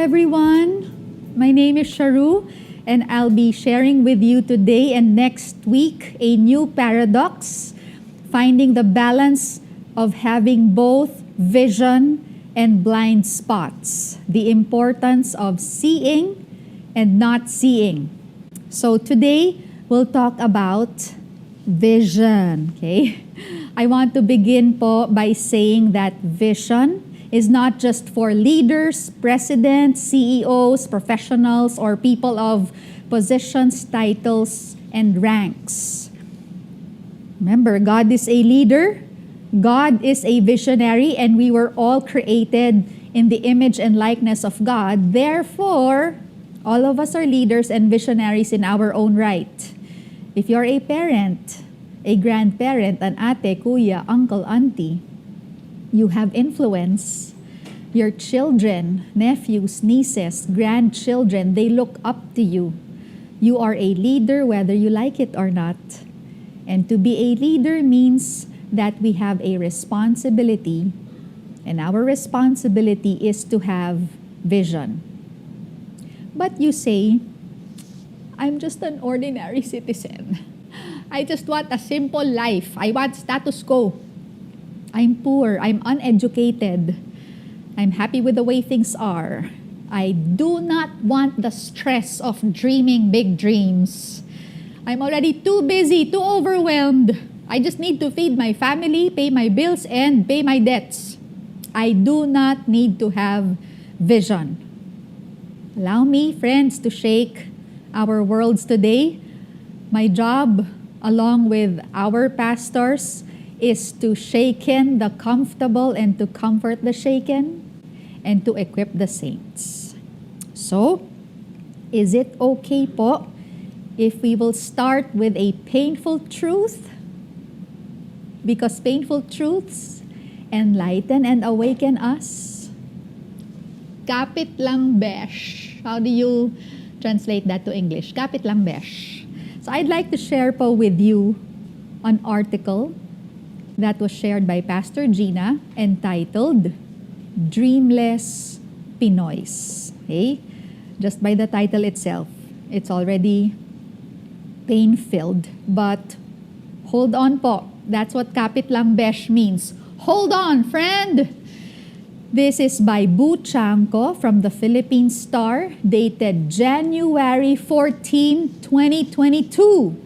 everyone. My name is Sharu, and I'll be sharing with you today and next week a new paradox, finding the balance of having both vision and blind spots, the importance of seeing and not seeing. So today, we'll talk about vision, okay? I want to begin po by saying that vision is not just for leaders, presidents, CEOs, professionals, or people of positions, titles, and ranks. Remember, God is a leader, God is a visionary, and we were all created in the image and likeness of God. Therefore, all of us are leaders and visionaries in our own right. If you're a parent, a grandparent, an ate, kuya, uncle, auntie, you have influence. Your children, nephews, nieces, grandchildren, they look up to you. You are a leader whether you like it or not. And to be a leader means that we have a responsibility, and our responsibility is to have vision. But you say, I'm just an ordinary citizen. I just want a simple life. I want status quo. I'm poor. I'm uneducated. I'm happy with the way things are. I do not want the stress of dreaming big dreams. I'm already too busy, too overwhelmed. I just need to feed my family, pay my bills, and pay my debts. I do not need to have vision. Allow me, friends, to shake our worlds today. My job, along with our pastors, is to shaken the comfortable and to comfort the shaken and to equip the saints. So, is it okay po if we will start with a painful truth? Because painful truths enlighten and awaken us. Kapit lang besh. How do you translate that to English? Kapit lang besh. So I'd like to share po with you an article that was shared by Pastor Gina entitled Dreamless Pinoys. Okay? Just by the title itself, it's already pain-filled. But hold on po. That's what kapit lang besh means. Hold on, friend! This is by Bu Chanko from the Philippine Star, dated January 14, 2022.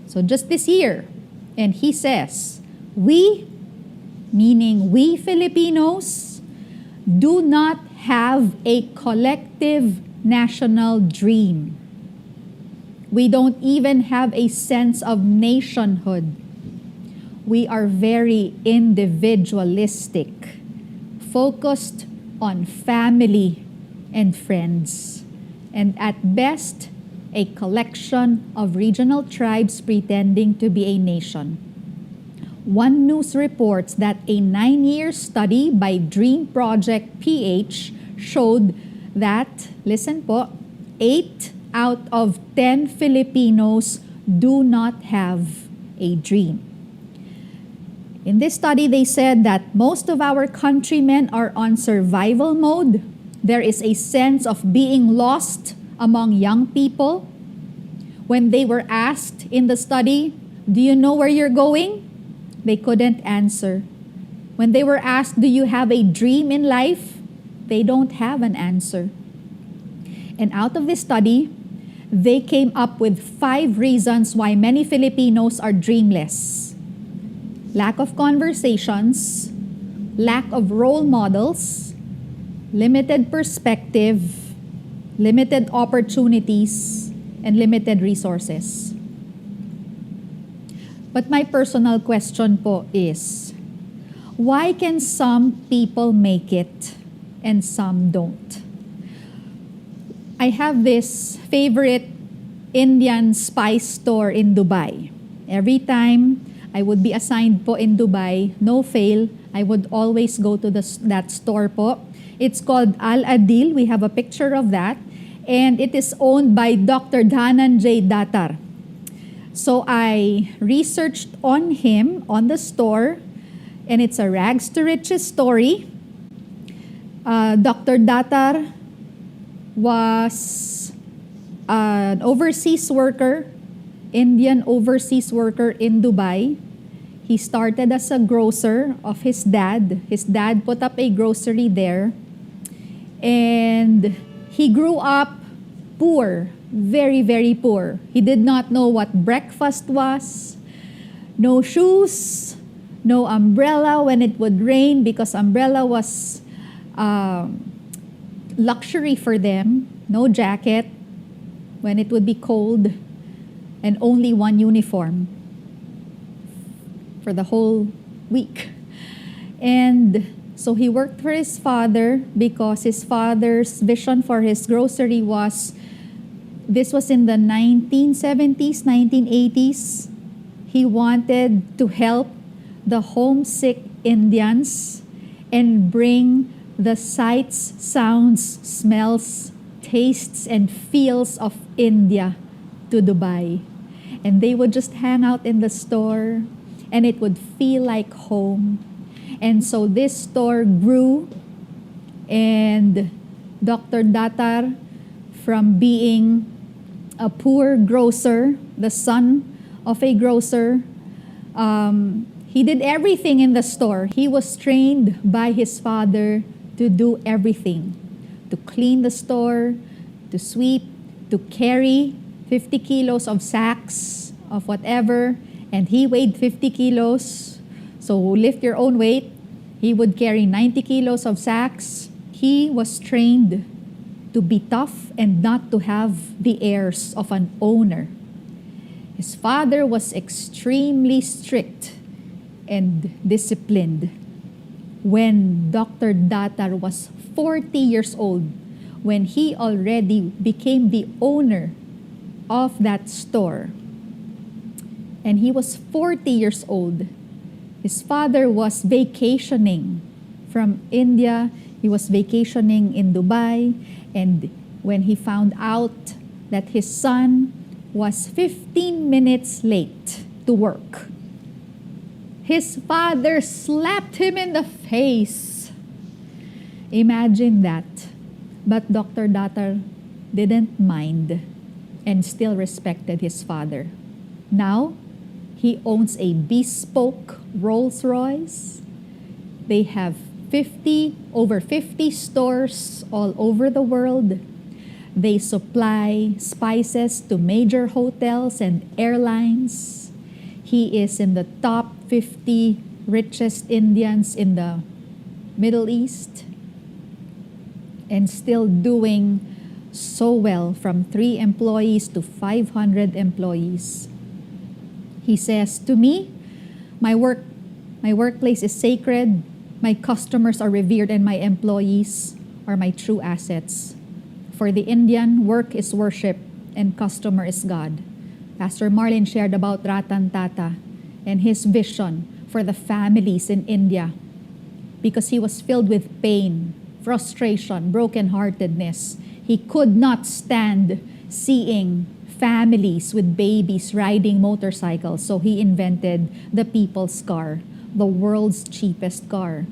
So just this year. And he says, we, meaning we Filipinos, do not have a collective national dream. We don't even have a sense of nationhood. We are very individualistic, focused on family and friends, and at best, a collection of regional tribes pretending to be a nation. One News reports that a 9-year study by Dream Project PH showed that, listen po, 8 out of 10 Filipinos do not have a dream. In this study, they said that most of our countrymen are on survival mode. There is a sense of being lost among young people. When they were asked in the study, do you know where you're going? They couldn't answer. When they were asked, do you have a dream in life? They don't have an answer. And out of this study, they came up with 5 reasons why many Filipinos are dreamless. Lack of conversations, lack of role models, limited perspective, limited opportunities, and limited resources. But my personal question po is, why can some people make it and some don't? I have this favorite Indian spice store in Dubai. Every time I would be assigned po in Dubai, no fail, I would always go to that store po. It's called Al Adil. We have a picture of that. And it is owned by Dr. Dhananjay Datar. So I researched on him, on the store, and it's a rags to riches story. Dr. Datar was an overseas worker, Indian overseas worker in Dubai. He started as a grocer of his dad. His dad put up a grocery there. And he grew up poor, very, very poor. He did not know what breakfast was. No shoes, no umbrella when it would rain because umbrella was luxury for them. No jacket when it would be cold. And only one uniform for the whole week. And so he worked for his father because his father's vision for his grocery was, this was in the 1970s, 1980s. He wanted to help the homesick Indians and bring the sights, sounds, smells, tastes, and feels of India to Dubai. And they would just hang out in the store and it would feel like home. And so this store grew, and Dr. Datar, from being a poor grocer, the son of a grocer, he did everything in the store. He was trained by his father to do everything, to clean the store, to sweep, to carry 50 kilos of sacks of whatever, and he weighed 50 kilos. So lift your own weight. He would carry 90 kilos of sacks. He was trained to be tough and not to have the airs of an owner. His father was extremely strict and disciplined. When Dr. Datar was 40 years old, when he already became the owner of that store, and he was 40 years old, his father was vacationing from India. He was vacationing in Dubai, and when he found out that his son was 15 minutes late to work, his father slapped him in the face. Imagine that. But Dr. Datar didn't mind and still respected his father. Now, he owns a bespoke Rolls Royce. They have over 50 stores all over the world. They supply spices to major hotels and airlines. He is in the top 50 richest Indians in the Middle East and still doing so well, from 3 employees to 500 employees. He says, to me, my workplace is sacred, my customers are revered, and my employees are my true assets. For the Indian, work is worship and customer is God. Pastor Marlin shared about Ratan Tata and his vision for the families in India because he was filled with pain, frustration, brokenheartedness. He could not stand seeing families with babies riding motorcycles, so he invented the people's car, the world's cheapest car.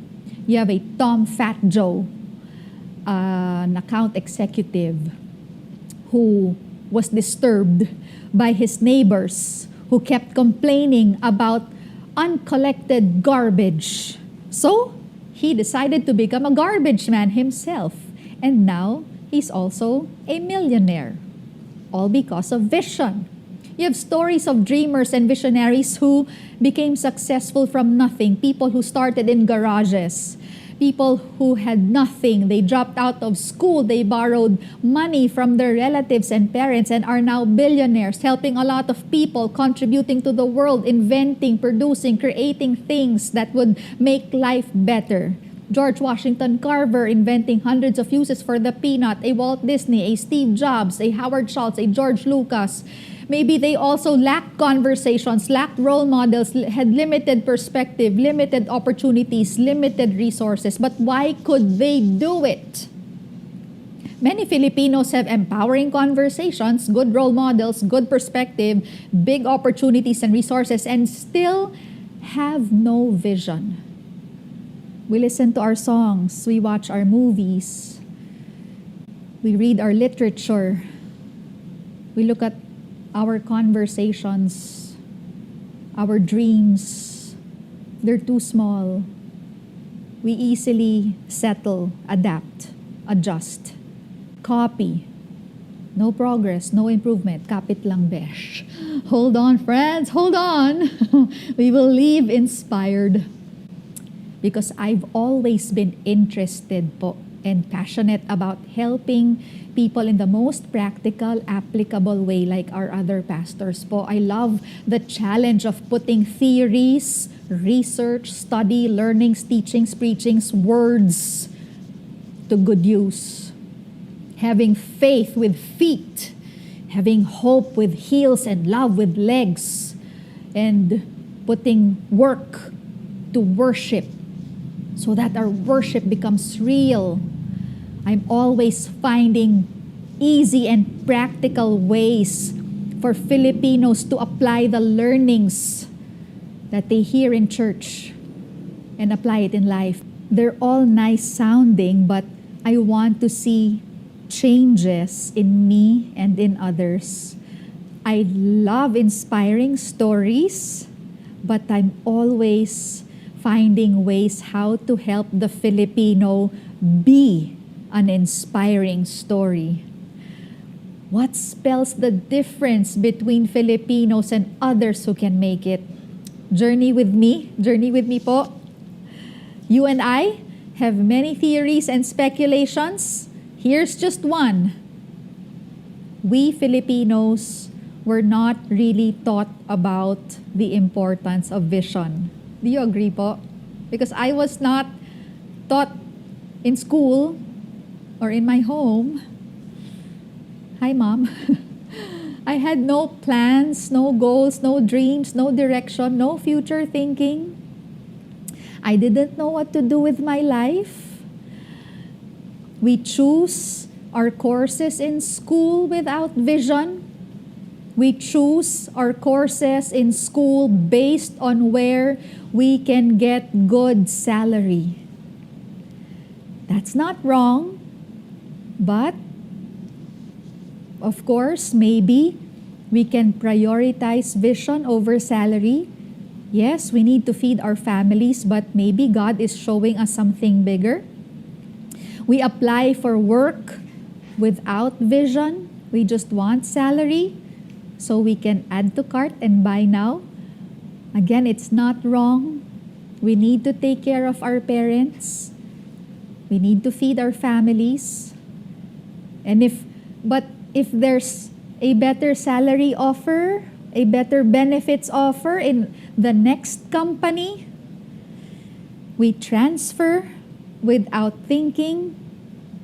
You have a Tom Fat Joe, an account executive who was disturbed by his neighbors who kept complaining about uncollected garbage. So he decided to become a garbage man himself, and now he's also a millionaire. All because of vision. You have stories of dreamers and visionaries who became successful from nothing. People who started in garages. People who had nothing. They dropped out of school. They borrowed money from their relatives and parents and are now billionaires, helping a lot of people, contributing to the world, inventing, producing, creating things that would make life better. George Washington Carver inventing hundreds of uses for the peanut, a Walt Disney, a Steve Jobs, a Howard Schultz, a George Lucas. Maybe they also lacked conversations, lacked role models, had limited perspective, limited opportunities, limited resources. But why could they do it? Many Filipinos have empowering conversations, good role models, good perspective, big opportunities and resources, and still have no vision. We listen to our songs, we watch our movies, We read our literature. We look at our conversations, our dreams. They're too small. We easily settle, adapt, adjust, copy. No progress, no improvement. Kapit lang, besh. Hold on, friends, hold on. We will leave inspired. Because I've always been interested po and passionate about helping people in the most practical, applicable way like our other pastors po. I love the challenge of putting theories, research, study, learnings, teachings, preachings, words to good use. Having faith with feet, having hope with heels and love with legs, and putting work to worship so that our worship becomes real. I'm always finding easy and practical ways for Filipinos to apply the learnings that they hear in church and apply it in life. They're all nice sounding, but I want to see changes in me and in others. I love inspiring stories, but I'm always finding ways how to help the Filipino be an inspiring story. What spells the difference between Filipinos and others who can make it? Journey with me po. You and I have many theories and speculations. Here's just one. We Filipinos were not really taught about the importance of vision. Do you agree po? Because I was not taught in school or in my home. Hi, Mom. I had no plans, no goals, no dreams, no direction, no future thinking. I didn't know what to do with my life. We choose our courses in school without vision. We choose our courses in school based on where we can get good salary. That's not wrong, but of course, maybe we can prioritize vision over salary. Yes, we need to feed our families, but maybe God is showing us something bigger. We apply for work without vision. We just want salary so we can add to cart and buy now. Again, it's not wrong. We need to take care of our parents. We need to feed our families. But if there's a better salary offer, a better benefits offer in the next company, we transfer without thinking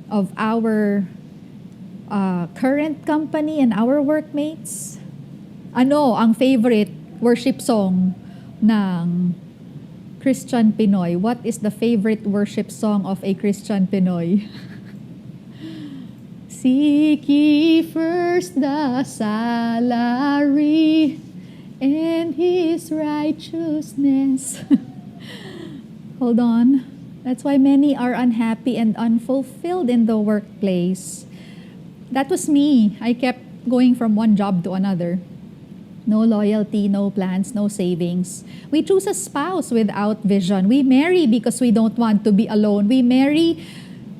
of our current company and our workmates. Ano ang favorite worship song ng Christian Pinoy? What is the favorite worship song of a Christian Pinoy? Seek ye first the salary and His righteousness. Hold on. That's why many are unhappy and unfulfilled in the workplace. That was me. I kept going from one job to another. No loyalty, no plans, no savings. We choose a spouse without vision. We marry because we don't want to be alone. We marry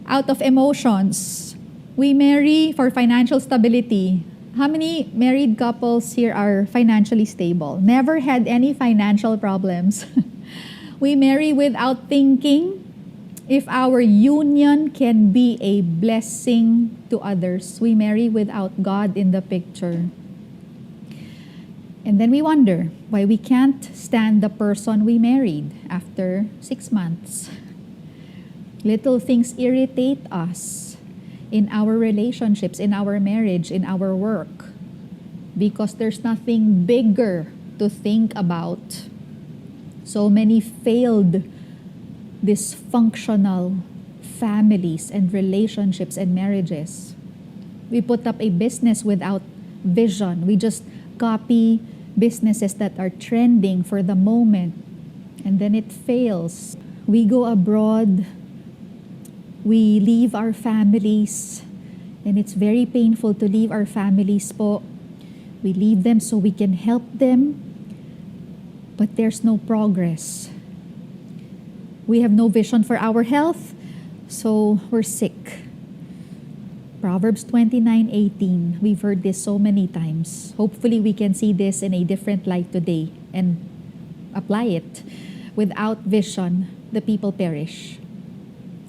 out of emotions. We marry for financial stability. How many married couples here are financially stable? Never had any financial problems. We marry without thinking if our union can be a blessing to others. We marry without God in the picture. And then we wonder why we can't stand the person we married after 6 months. Little things irritate us in our relationships, in our marriage, in our work, because there's nothing bigger to think about. So many failed, dysfunctional families and relationships and marriages. We put up a business without vision. We just copy businesses that are trending for the moment, and then it fails. We go abroad, we leave our families, And it's very painful to leave our families po. We leave them so we can help them, but there's no progress. We have no vision for our health, so we're sick. Proverbs 29:18. We've heard this so many times. Hopefully we can see this in a different light today and apply it. Without vision, the people perish.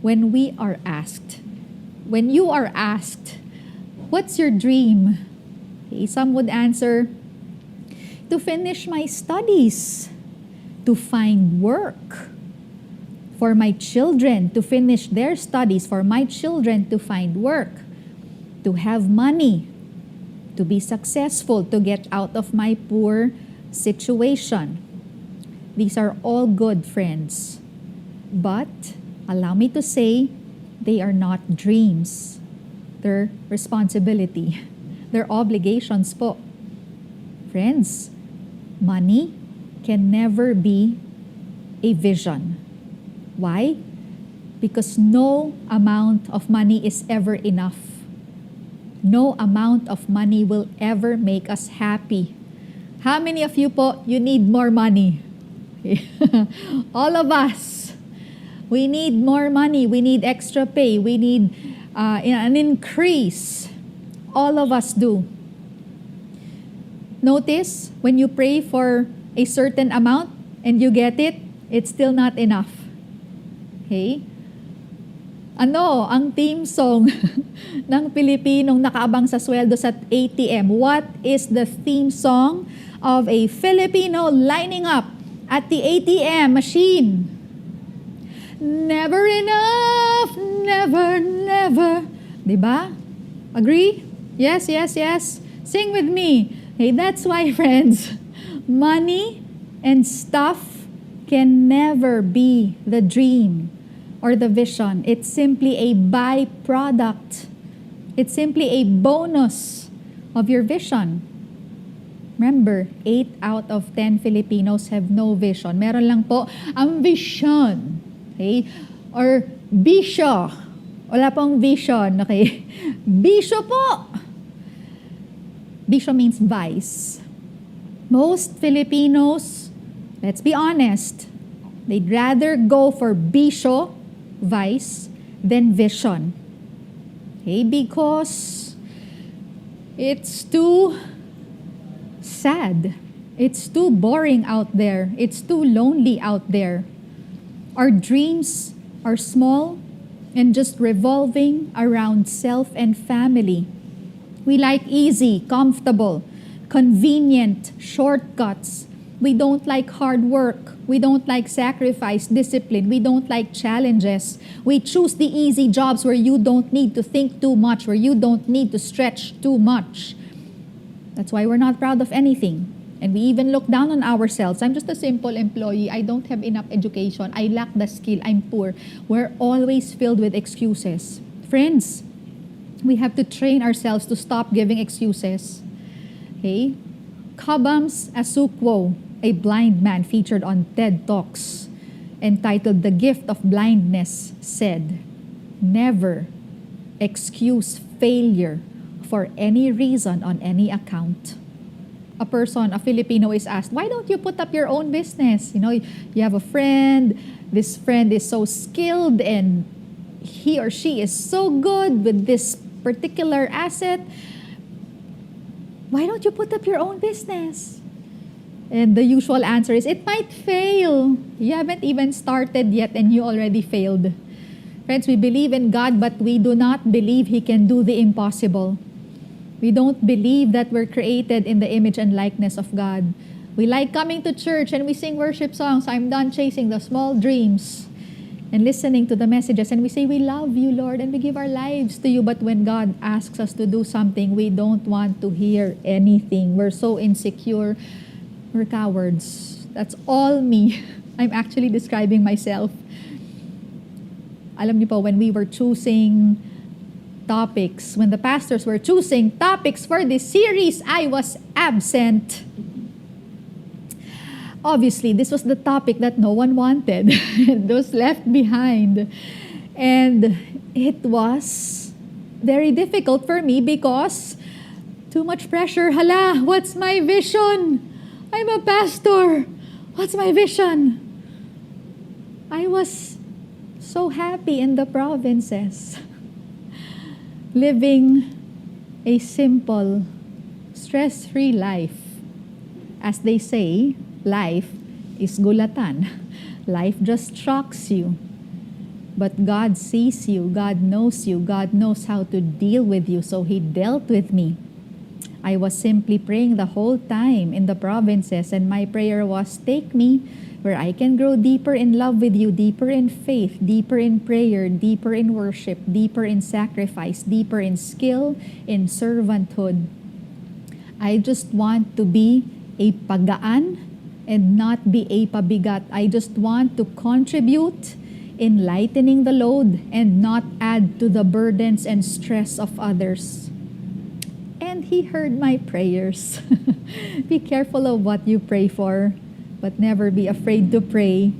When you are asked, what's your dream? Okay, some would answer, to finish my studies, to find work, for my children to finish their studies, for my children to find work, to have money, to be successful, to get out of my poor situation. These are all good, friends. But, allow me to say, they are not dreams. They're responsibility. They're obligations po. Friends, money can never be a vision. Why? Because no amount of money is ever enough. No amount of money will ever make us happy. How many of you po, you need more money? All of us. We need more money. We need extra pay. We need an increase. All of us do. Notice, when you pray for a certain amount and you get it, it's still not enough. Okay? Ano ang theme song ng Pilipinong nakaabang sa sweldo sa ATM? What is the theme song of a Filipino lining up at the ATM machine? Never enough, never, never. Diba? Agree? Yes, yes, yes. Sing with me. Hey, that's why, friends, money and stuff can never be the dream or the vision. It's simply a byproduct. It's simply a bonus of your vision. Remember, 8 out of 10 Filipinos have no vision. Meron lang po ang vision. Okay? Or bisyo. Wala pong vision. Okay? Bisyo po. Bisyo means vice. Most Filipinos, let's be honest, they'd rather go for bisyo, vice, than vision. Okay? Because it's too sad. It's too boring out there. It's too lonely out there. Our dreams are small and just revolving around self and family. We like easy, comfortable, convenient shortcuts. We don't like hard work. We don't like sacrifice, discipline. We don't like challenges. We choose the easy jobs where you don't need to think too much, where you don't need to stretch too much. That's why we're not proud of anything. And we even look down on ourselves. I'm just a simple employee. I don't have enough education. I lack the skill. I'm poor. We're always filled with excuses. Friends, we have to train ourselves to stop giving excuses. Okay? Kabams Asukwo, a blind man featured on TED Talks, entitled The Gift of Blindness, said, "Never excuse failure for any reason on any account." A Filipino is asked, why don't you put up your own business? You know, you have a friend, this friend is so skilled and he or she is so good with this particular asset. Why don't you put up your own business? And the usual answer is, it might fail. You haven't even started yet and you already failed. Friends, we believe in God, but we do not believe He can do the impossible. We don't believe that we're created in the image and likeness of God. We like coming to church and we sing worship songs, I'm done chasing the small dreams, and listening to the messages, and we say, we love you, Lord, and we give our lives to you. But when God asks us to do something, we don't want to hear anything. We're so insecure. We're cowards. That's all me. I'm actually describing myself. Alam niyo po, when we were choosing topics, when the pastors were choosing topics for this series, I was absent. Obviously, this was the topic that no one wanted. It was left behind. And it was very difficult for me because too much pressure. Hala, what's my vision? I'm a pastor. What's my vision? I was so happy in the provinces, living a simple, stress-free life. As they say, life is gulatan. Life just shocks you. But God sees you, God knows you, God knows how to deal with you. So He dealt with me. I was simply praying the whole time in the provinces, and my prayer was, take me where I can grow deeper in love with you, deeper in faith, deeper in prayer, deeper in worship, deeper in sacrifice, deeper in skill, in servanthood. I just want to be a pagaan and not be a pabigat. I just want to contribute in lightening the load and not add to the burdens and stress of others. And He heard my prayers. Be careful of what you pray for, but never be afraid to pray.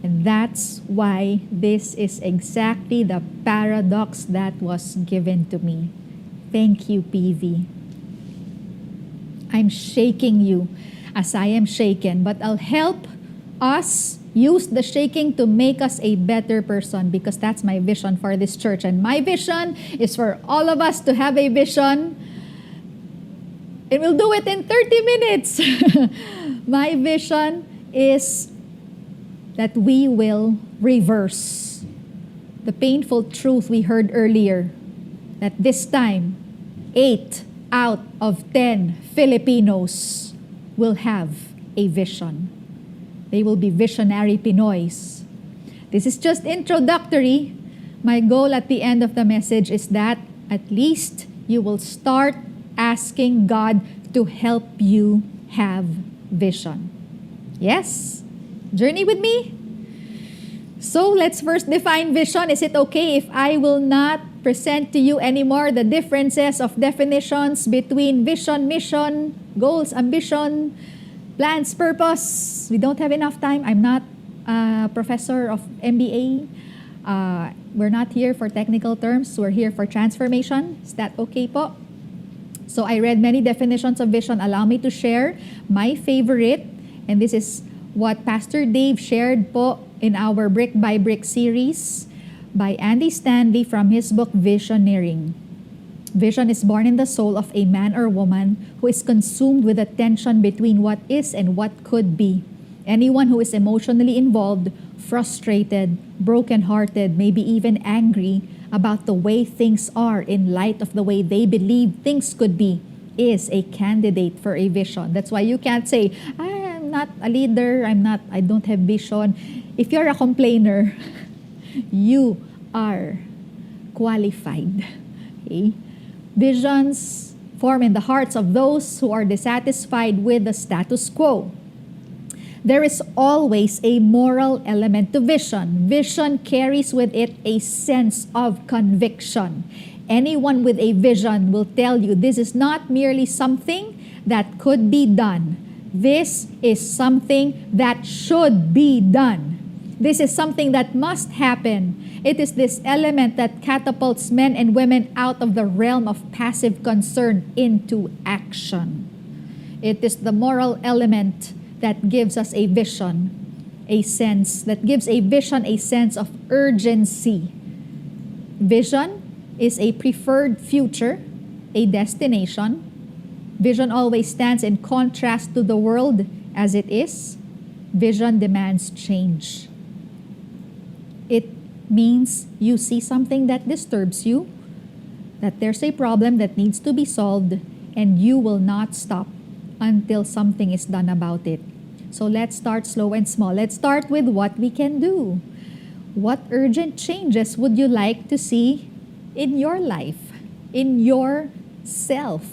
And that's why this is exactly the paradox that was given to me. Thank you, PV. I'm shaking you as I am shaken, but I'll help us use the shaking to make us a better person, because that's my vision for this church. And my vision is for all of us to have a vision. And we'll do it in 30 minutes. My vision is that we will reverse the painful truth we heard earlier, that this time, 8 out of 10 Filipinos will have a vision. They will be visionary Pinoys. This is just introductory. My goal at the end of the message is that at least you will start asking God to help you have vision. Yes? Journey with me? So let's first define vision. Is it okay if I will not present to you anymore the differences of definitions between vision, mission, goals, ambition, plans, purpose? We don't have enough time. I'm not a professor of MBA. We're not here for technical terms. We're here for transformation. Is that okay po? So I read many definitions of vision. Allow me to share my favorite. And this is what Pastor Dave shared po in our Brick by Brick series by Andy Stanley from his book Visioneering. Vision is born in the soul of a man or woman who is consumed with the tension between what is and what could be. Anyone who is emotionally involved, frustrated, brokenhearted, maybe even angry about the way things are in light of the way they believe things could be, is a candidate for a vision. That's why you can't say, I'm not a leader, I don't have vision. If you're a complainer, you are qualified. Okay? Visions form in the hearts of those who are dissatisfied with the status quo. There is always a moral element to vision. Vision carries with it a sense of conviction. Anyone with a vision will tell you this is not merely something that could be done. This is something that should be done. This is something that must happen. It is this element that catapults men and women out of the realm of passive concern into action. It is the moral element that gives us a vision, a sense of urgency. Vision is a preferred future, a destination. Vision always stands in contrast to the world as it is. Vision demands change. It means you see something that disturbs you, that there's a problem that needs to be solved, and you will not stop until something is done about it. So let's start slow and small. Let's start with what we can do. What urgent changes would you like to see in your life, in yourself?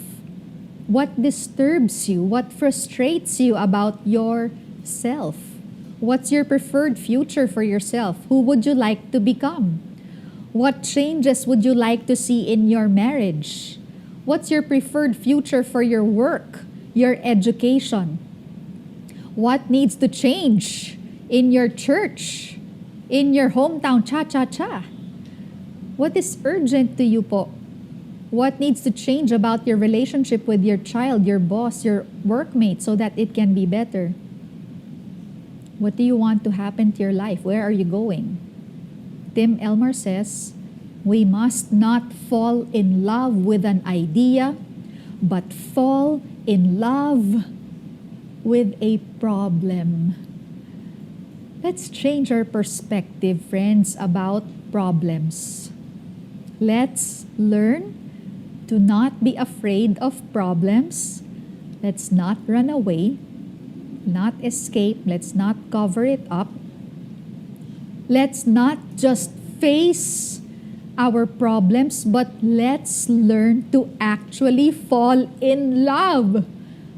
What disturbs you? What frustrates you about yourself? What's your preferred future for yourself? Who would you like to become? What changes would you like to see in your marriage? What's your preferred future for your work, your education? What needs to change in your church, in your hometown? Cha-cha-cha. What is urgent to you po? What needs to change about your relationship with your child, your boss, your workmate so that it can be better? What do you want to happen to your life? Where are you going? Tim Elmer says, we must not fall in love with an idea, but fall in love with a problem. Let's change our perspective, friends, about problems. Let's learn to not be afraid of problems. Let's not run away, not escape. Let's not cover it up. Let's not just face our problems, but let's learn to actually fall in love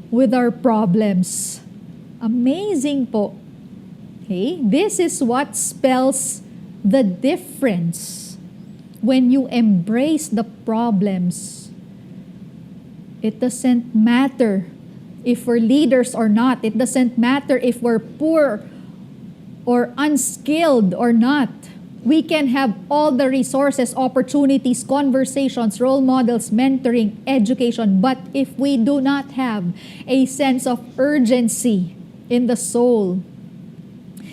with our problems. Amazing po. Okay? This is what spells the difference. When you embrace the problems, it doesn't matter if we're leaders or not. It doesn't matter if we're poor or unskilled or not. We can have all the resources, opportunities, conversations, role models, mentoring, education. But if we do not have a sense of urgency in the soul,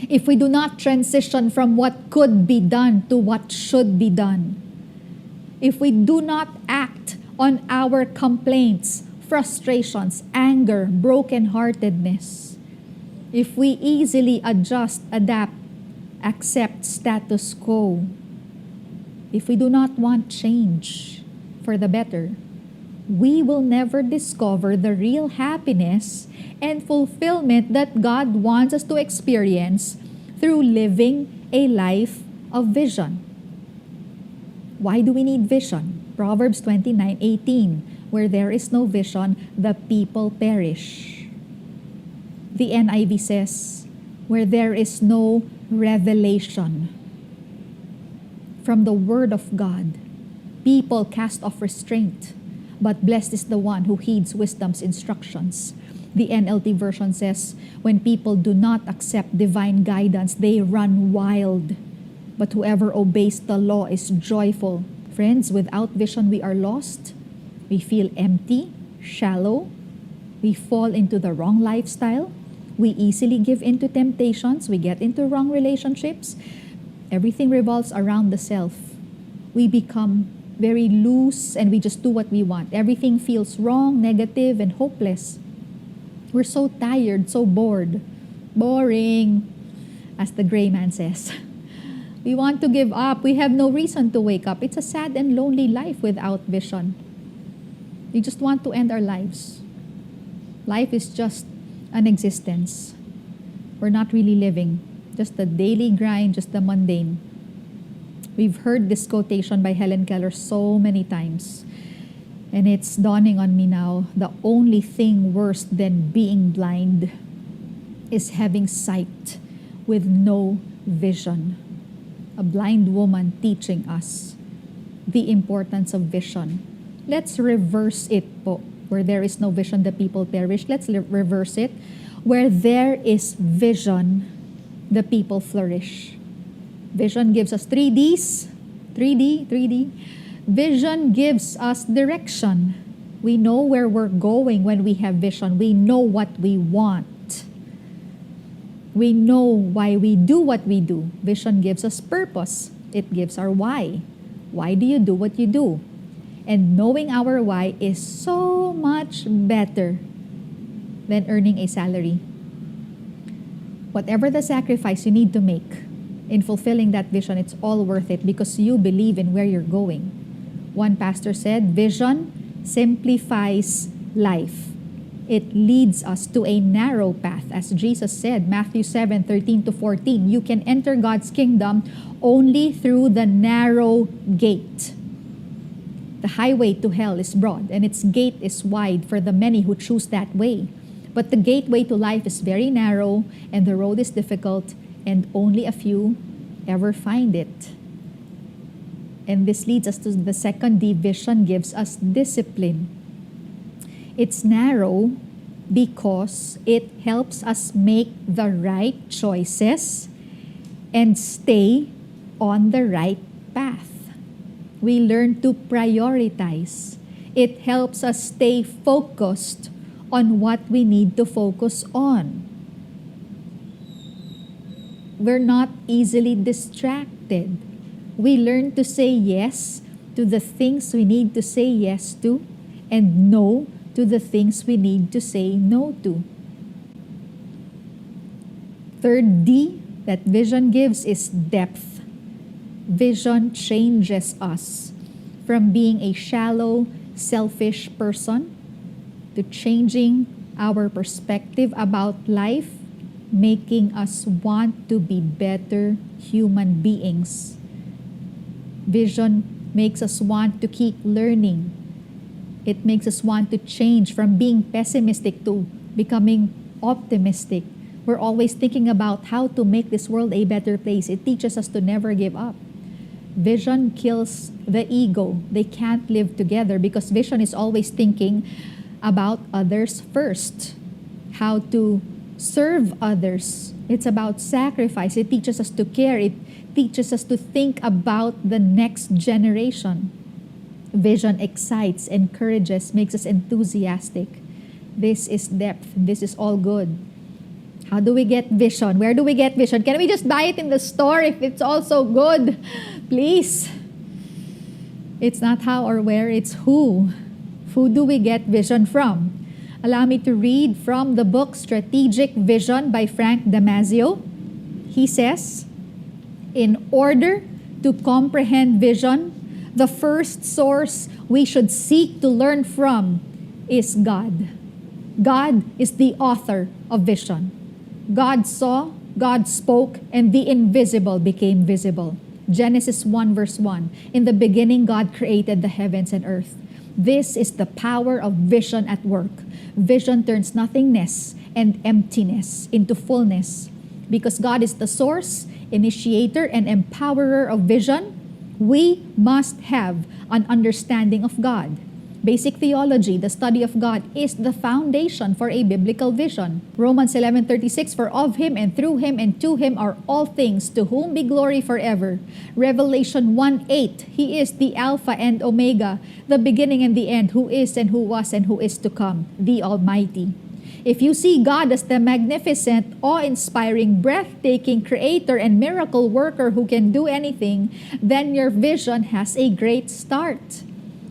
if we do not transition from what could be done to what should be done, if we do not act on our complaints, frustrations, anger, brokenheartedness, if we easily adjust, adapt, accept status quo, if we do not want change for the better, we will never discover the real happiness and fulfillment that God wants us to experience through living a life of vision. Why do we need vision? Proverbs 29:18, where there is no vision, the people perish. The NIV says, where there is no revelation from the Word of God, people cast off restraint, but blessed is the one who heeds wisdom's instructions. The NLT version says, when people do not accept divine guidance, they run wild. But whoever obeys the law is joyful. Friends, without vision, we are lost. We feel empty, shallow. We fall into the wrong lifestyle. We easily give in to temptations. We get into wrong relationships. Everything revolves around the self. We become very loose and we just do what we want. Everything feels wrong, negative, and hopeless. We're so tired, so bored. Boring, as the gray man says. We want to give up. We have no reason to wake up. It's a sad and lonely life without vision. We just want to end our lives. Life is just an existence. We're not really living. Just the daily grind, just the mundane. We've heard this quotation by Helen Keller so many times. And it's dawning on me now, the only thing worse than being blind is having sight with no vision. A blind woman teaching us the importance of vision. Let's reverse it po. Where there is no vision, the people perish. Let's reverse it. Where there is vision, the people flourish. Vision gives us 3Ds. 3D. Vision gives us direction. We know where we're going when we have vision. We know what we want. We know why we do what we do. Vision gives us purpose. It gives our why. Why do you do what you do? And knowing our why is so much better than earning a salary. Whatever the sacrifice you need to make in fulfilling that vision, it's all worth it because you believe in where you're going. One pastor said, vision simplifies life. It leads us to a narrow path. As Jesus said, Matthew 7:13-14, you can enter God's kingdom only through the narrow gate. The highway to hell is broad and its gate is wide for the many who choose that way. But the gateway to life is very narrow and the road is difficult and only a few ever find it. And this leads us to the second D. Vision gives us discipline. It's narrow because it helps us make the right choices and stay on the right path. We learn to prioritize. It helps us stay focused on what we need to focus on. We're not easily distracted. We learn to say yes to the things we need to say yes to and no to the things we need to say no to. Third D that vision gives is depth. Vision changes us from being a shallow, selfish person to changing our perspective about life, making us want to be better human beings. Vision makes us want to keep learning. It makes us want to change from being pessimistic to becoming optimistic. We're always thinking about how to make this world a better place. It teaches us to never give up. Vision kills the ego. They can't live together because vision is always thinking about others first. How to serve others. It's about sacrifice. It teaches us to care. It teaches us to think about the next generation. Vision excites, encourages, makes us enthusiastic. This is depth. This is all good. How do we get vision? Where do we get vision? Can we just buy it in the store if it's all so good? Please. It's not how or where, it's who. Who do we get vision from? Allow me to read from the book Strategic Vision by Frank Damasio. He says, in order to comprehend vision, the first source we should seek to learn from is God. God is the author of vision. God saw, God spoke, and the invisible became visible. Genesis 1 verse 1. In the beginning, God created the heavens and earth. This is the power of vision at work. Vision turns nothingness and emptiness into fullness. Because God is the source, initiator, and empowerer of vision, we must have an understanding of God. Basic theology, the study of God, is the foundation for a biblical vision. Romans 11:36, for of Him and through Him and to Him are all things, to whom be glory forever. Revelation 1:8, He is the Alpha and Omega, the beginning and the end, who is and who was and who is to come, the Almighty. If you see God as the magnificent, awe-inspiring, breathtaking creator and miracle worker who can do anything, then your vision has a great start.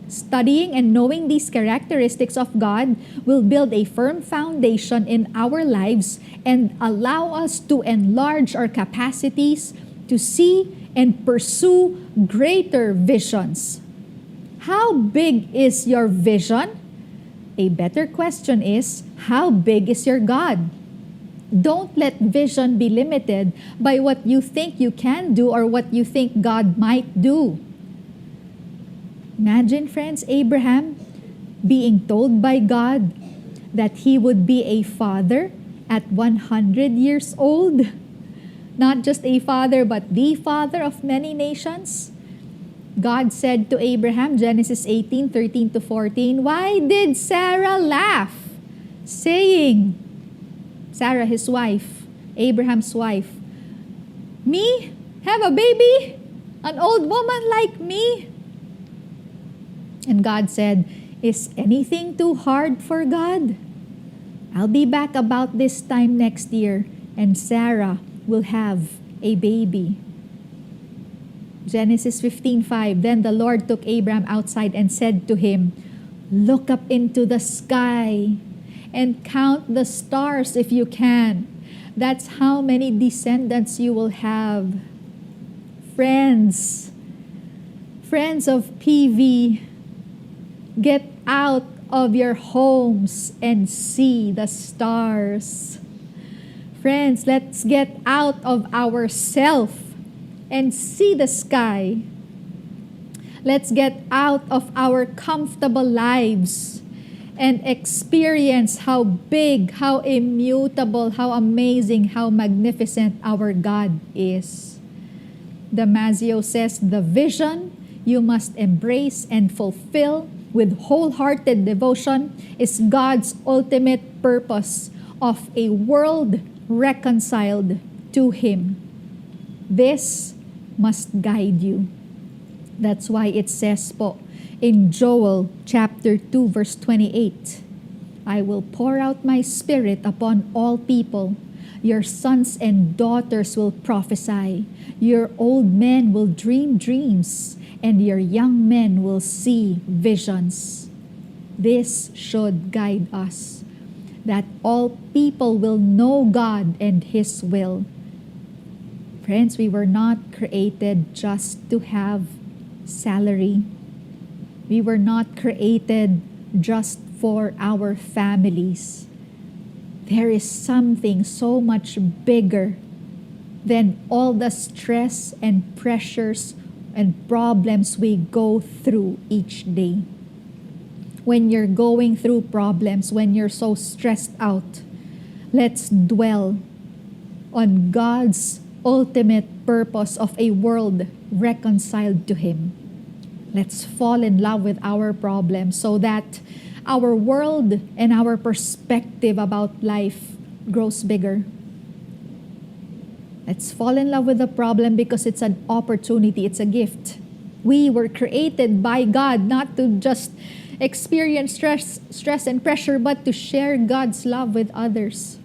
Studying and knowing these characteristics of God will build a firm foundation in our lives and allow us to enlarge our capacities to see and pursue greater visions. How big is your vision? A better question is, how big is your God? Don't let vision be limited by what you think you can do or what you think God might do. Imagine, friends, Abraham being told by God that he would be a father at 100 years old. Not just a father, but the father of many nations. God said to Abraham, Genesis 18:13-14, why did Sarah laugh, saying, Sarah, his wife, Abraham's wife, me? Have a baby? An old woman like me? And God said, is anything too hard for God? I'll be back about this time next year, and Sarah will have a baby. Genesis 15:5, then the Lord took Abraham outside and said to him, look up into the sky and count the stars if you can. That's how many descendants you will have. Friends of PV, get out of your homes and see the stars. Friends, let's get out of ourself and see the sky. Let's get out of our comfortable lives and experience how big, how immutable, how amazing, how magnificent our God is. Damasio says, the vision you must embrace and fulfill with wholehearted devotion is God's ultimate purpose of a world reconciled to Him. This must guide you. That's why it says po in Joel chapter 2 verse 28, I will pour out my spirit upon all people. Your sons and daughters will prophesy. Your old men will dream dreams, and your young men will see visions. This should guide us, that all people will know God and His will. Friends, we were not created just to have salary. We were not created just for our families. There is something so much bigger than all the stress and pressures and problems we go through each day. When you're going through problems, when you're so stressed out, let's dwell on God's ultimate purpose of a world reconciled to Him. Let's fall in love with our problems so that our world and our perspective about life grows bigger. Let's fall in love with the problem because it's an opportunity, it's a gift. We were created by God not to just experience stress and pressure, but to share God's love with others.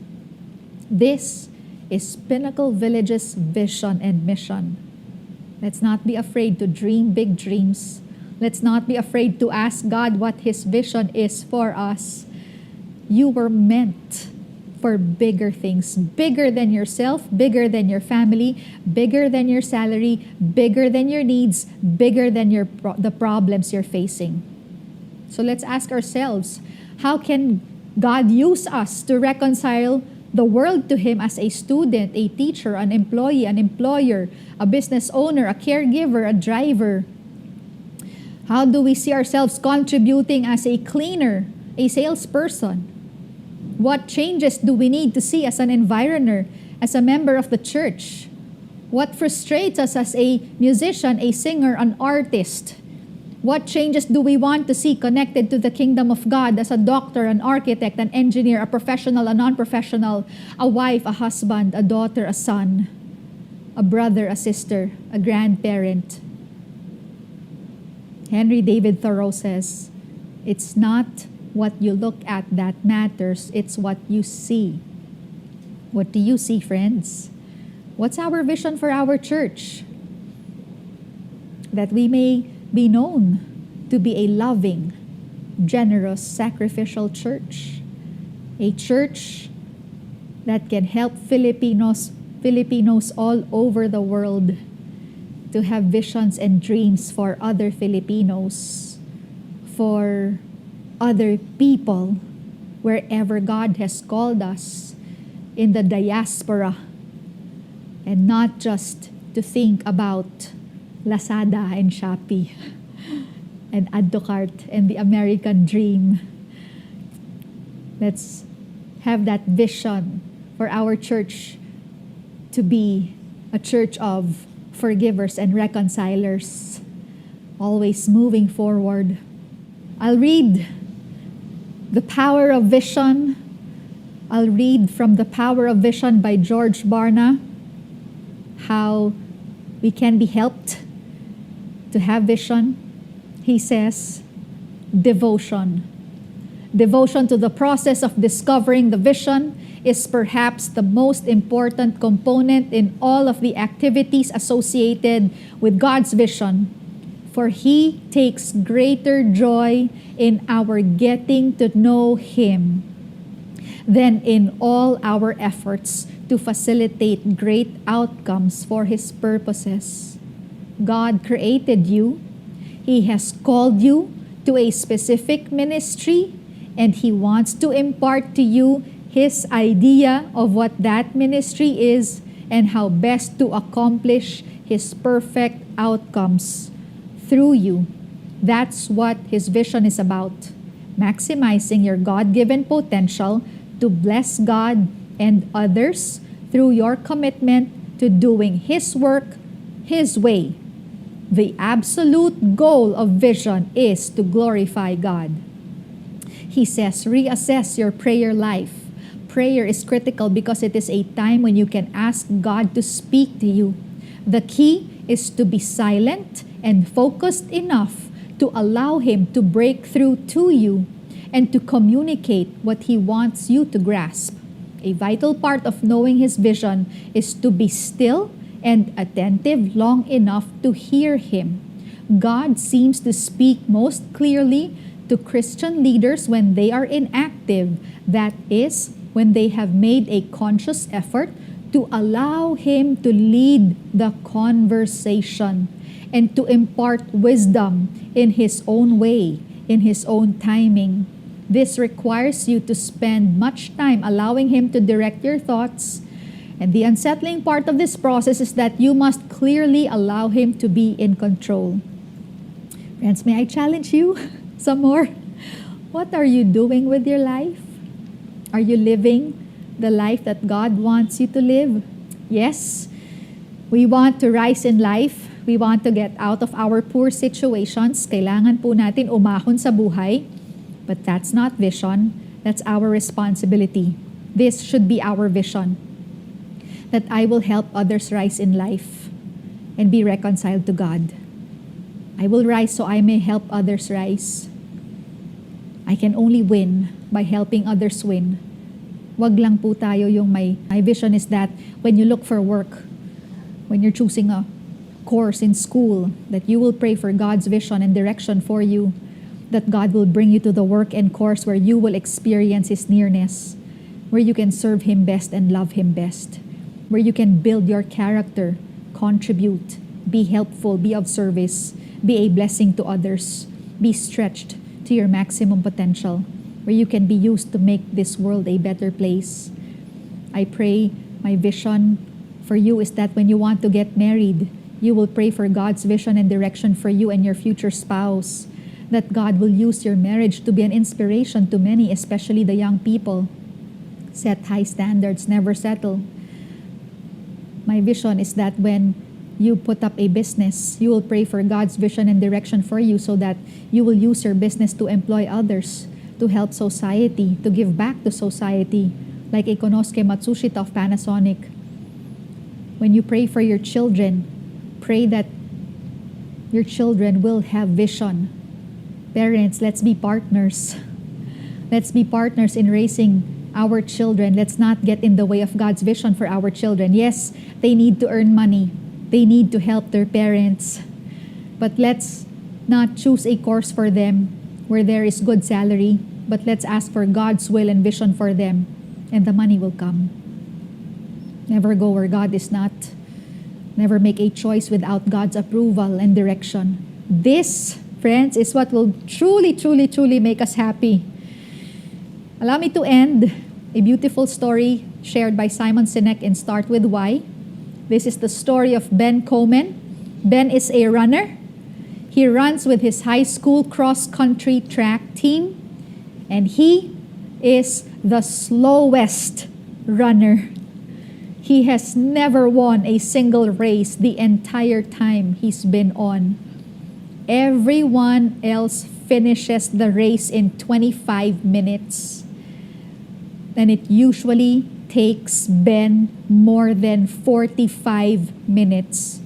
This is Pinnacle Village's vision and mission. Let's not be afraid to dream big dreams. Let's not be afraid to ask God what His vision is for us. You were meant for bigger things, bigger than yourself, bigger than your family, bigger than your salary, bigger than your needs, bigger than the problems you're facing. So let's ask ourselves, how can God use us to reconcile the world to Him as a student, a teacher, an employee, an employer, a business owner, a caregiver, a driver? How do we see ourselves contributing as a cleaner, a salesperson? What changes do we need to see as an environor, as a member of the church? What frustrates us as a musician, a singer, an artist? What changes do we want to see connected to the kingdom of God as a doctor, an architect, an engineer, a professional, a non-professional, a wife, a husband, a daughter, a son, a brother, a sister, a grandparent? Henry David Thoreau says, it's not what you look at that matters, it's what you see. What do you see, friends? What's our vision for our church? That we may be known to be a loving, generous, sacrificial church. A church that can help Filipinos all over the world to have visions and dreams for other Filipinos, for other people, wherever God has called us in the diaspora, and not just to think about Lazada and Shopee and Add to Cart and the American dream. Let's have that vision for our church to be a church of forgivers and reconcilers, always moving forward. I'll read The Power of Vision. I'll read from The Power of Vision by George Barna, how we can be helped to have vision. He says, devotion. Devotion to the process of discovering the vision is perhaps the most important component in all of the activities associated with God's vision, for He takes greater joy in our getting to know Him than in all our efforts to facilitate great outcomes for His purposes. God created you. He has called you to a specific ministry, and He wants to impart to you His idea of what that ministry is and how best to accomplish His perfect outcomes through you. That's what His vision is about. Maximizing your God-given potential to bless God and others through your commitment to doing His work His way. The absolute goal of vision is to glorify God. He says, reassess your prayer life. Prayer is critical because it is a time when you can ask God to speak to you. The key is to be silent and focused enough to allow Him to break through to you and to communicate what He wants you to grasp. A vital part of knowing His vision is to be still and attentive long enough to hear Him. God seems to speak most clearly to Christian leaders when they are inactive. That is, when they have made a conscious effort to allow Him to lead the conversation and to impart wisdom in His own way, in His own timing. This requires you to spend much time allowing Him to direct your thoughts. And the unsettling part of this process is that you must clearly allow Him to be in control. Friends, may I challenge you some more? What are you doing with your life? Are you living the life that God wants you to live? Yes, we want to rise in life. We want to get out of our poor situations. Kailangan po natin umahon sa buhay. But that's not vision. That's our responsibility. This should be our vision. That I will help others rise in life and be reconciled to God. I will rise so I may help others rise. I can only win by helping others win. Wag lang po tayo yung my vision is that when you look for work, when you're choosing a course in school, that you will pray for God's vision and direction for you, that God will bring you to the work and course where you will experience His nearness, where you can serve Him best and love Him best, where you can build your character, contribute, be helpful, be of service, be a blessing to others, be stretched to your maximum potential, where you can be used to make this world a better place. I pray my vision for you is that when you want to get married, you will pray for God's vision and direction for you and your future spouse, that God will use your marriage to be an inspiration to many, especially the young people. Set high standards, never settle. My vision is that when you put up a business, you will pray for God's vision and direction for you so that you will use your business to employ others, to help society, to give back to society, like Konosuke Matsushita of Panasonic. When you pray for your children, pray that your children will have vision. Parents, let's be partners. Let's be partners in raising our children. Let's not get in the way of God's vision for our children. Yes, they need to earn money. They need to help their parents. But let's not choose a course for them where there is good salary, but let's ask for God's will and vision for them, and the money will come. Never go where God is not. Never make a choice without God's approval and direction. This, friends, is what will truly, truly, truly make us happy. Allow me to end a beautiful story shared by Simon Sinek in Start With Why. This is the story of Ben Coleman. Ben is a runner. He runs with his high school cross-country track team, and he is the slowest runner. He has never won a single race the entire time he's been on. Everyone else finishes the race in 25 minutes. And it usually takes Ben more than 45 minutes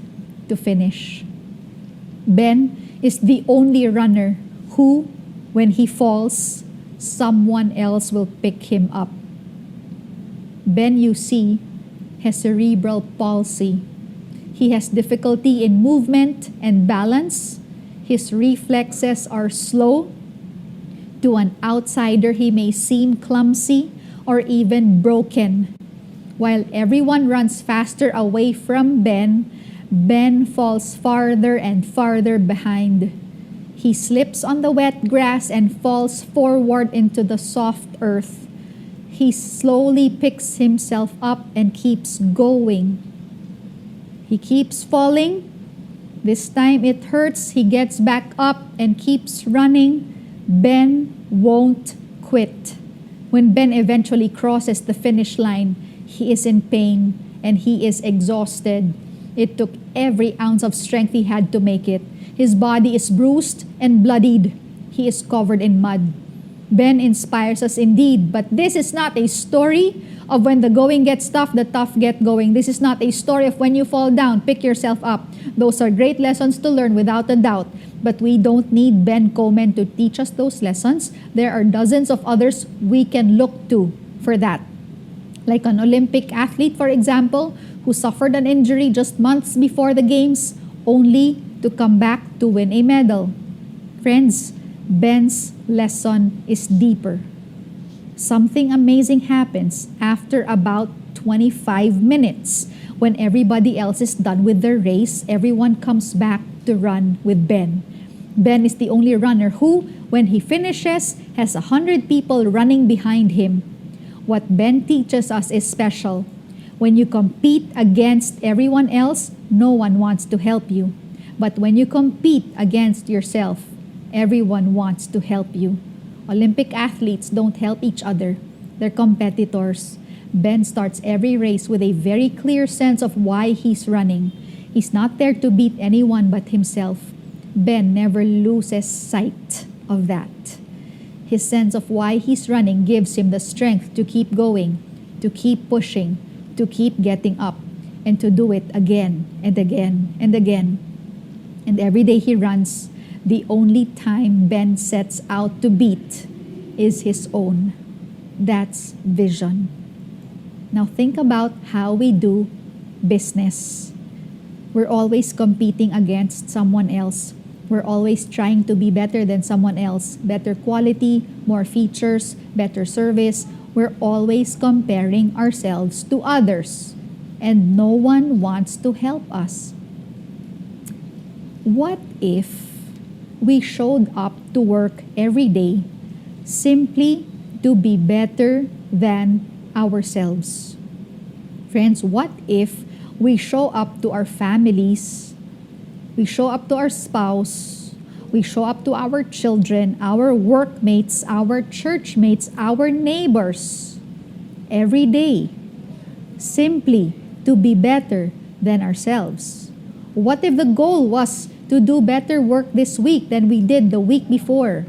to finish. Ben is the only runner who, when he falls, someone else will pick him up. Ben, you see, has cerebral palsy. He has difficulty in movement and balance. His reflexes are slow. To an outsider, he may seem clumsy or even broken. While everyone runs faster away from Ben, Ben falls farther and farther behind. He slips on the wet grass and falls forward into the soft earth. He slowly picks himself up and keeps going. He keeps falling. This time it hurts. He gets back up and keeps running. Ben won't quit. When Ben eventually crosses the finish line, he is in pain and he is exhausted. It took every ounce of strength he had to make it. His body is bruised and bloodied. He is covered in mud. Ben inspires us indeed, but this is not a story of when the going gets tough, the tough get going. This is not a story of when you fall down, pick yourself up. Those are great lessons to learn without a doubt. But we don't need Ben Coleman to teach us those lessons. There are dozens of others we can look to for that. Like an Olympic athlete, for example, who suffered an injury just months before the games, only to come back to win a medal. Friends, Ben's lesson is deeper. Something amazing happens after about 25 minutes. When everybody else is done with their race, everyone comes back to run with Ben. Ben is the only runner who, when he finishes, has 100 people running behind him. What Ben teaches us is special. When you compete against everyone else, no one wants to help you. But when you compete against yourself, everyone wants to help you. Olympic athletes don't help each other. They're competitors. Ben starts every race with a very clear sense of why he's running. He's not there to beat anyone but himself. Ben never loses sight of that. His sense of why he's running gives him the strength to keep going, to keep pushing, to keep getting up, and to do it again and again and again. And every day he runs, the only time Ben sets out to beat is his own. That's vision. Now think about how we do business. We're always competing against someone else. We're always trying to be better than someone else. Better quality, more features, better service. We're always comparing ourselves to others. And no one wants to help us. What if we showed up to work every day simply to be better than ourselves? Friends, what if we show up to our families, we show up to our spouse, we show up to our children, our workmates, our churchmates, our neighbors every day simply to be better than ourselves? What if the goal was to do better work this week than we did the week before?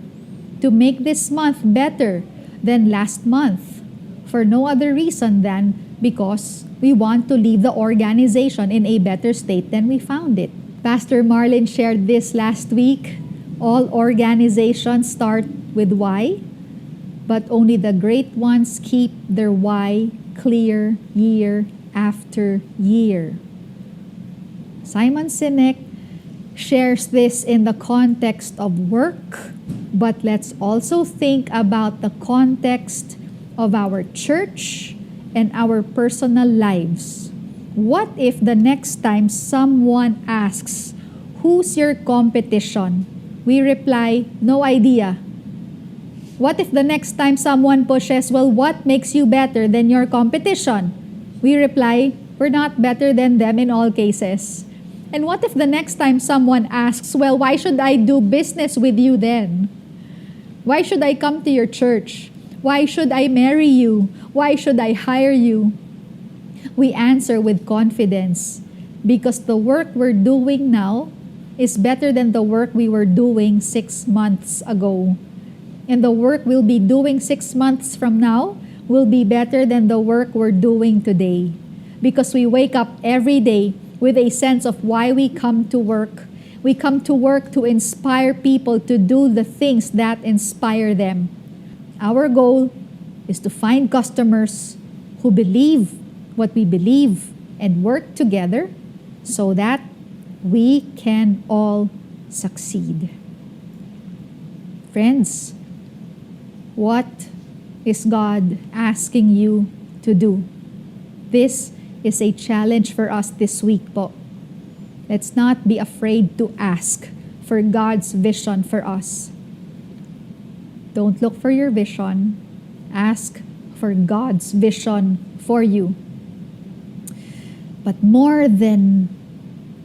To make this month better than last month, for no other reason than because we want to leave the organization in a better state than we found it. Pastor Marlin shared this last week. All organizations start with why, but only the great ones keep their why clear year after year. Simon Sinek shares this in the context of work, but let's also think about the context of our church and our personal lives. What if the next time someone asks, "Who's your competition?" we reply, "No idea." What if the next time someone pushes, "Well, what makes you better than your competition?" we reply, "We're not better than them in all cases." And what if the next time someone asks, "Well, why should I do business with you then? Why should I come to your church? Why should I marry you? Why should I hire you?" We answer with confidence, because the work we're doing now is better than the work we were doing 6 months ago. And the work we'll be doing 6 months from now will be better than the work we're doing today. Because we wake up every day with a sense of why we come to work. We come to work to inspire people to do the things that inspire them. Our goal is to find customers who believe what we believe and work together so that we can all succeed. Friends, what is God asking you to do? This is a challenge for us this week po. Let's not be afraid to ask for God's vision for us. Don't look for your vision. Ask for God's vision for you. But more than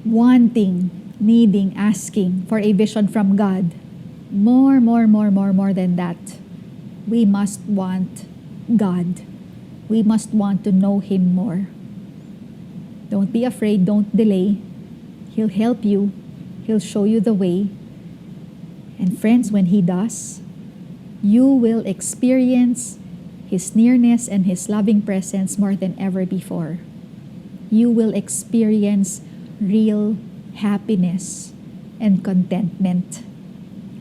wanting, needing, asking for a vision from God, more than that, we must want God. We must want to know Him more. Don't be afraid, don't delay. He'll help you. He'll show you the way. And friends, when He does, you will experience His nearness and His loving presence more than ever before. You will experience real happiness and contentment,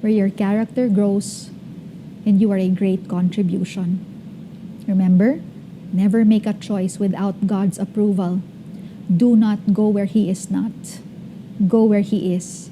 where your character grows and you are a great contribution. Remember, never make a choice without God's approval. Do not go where He is not. Go where He is.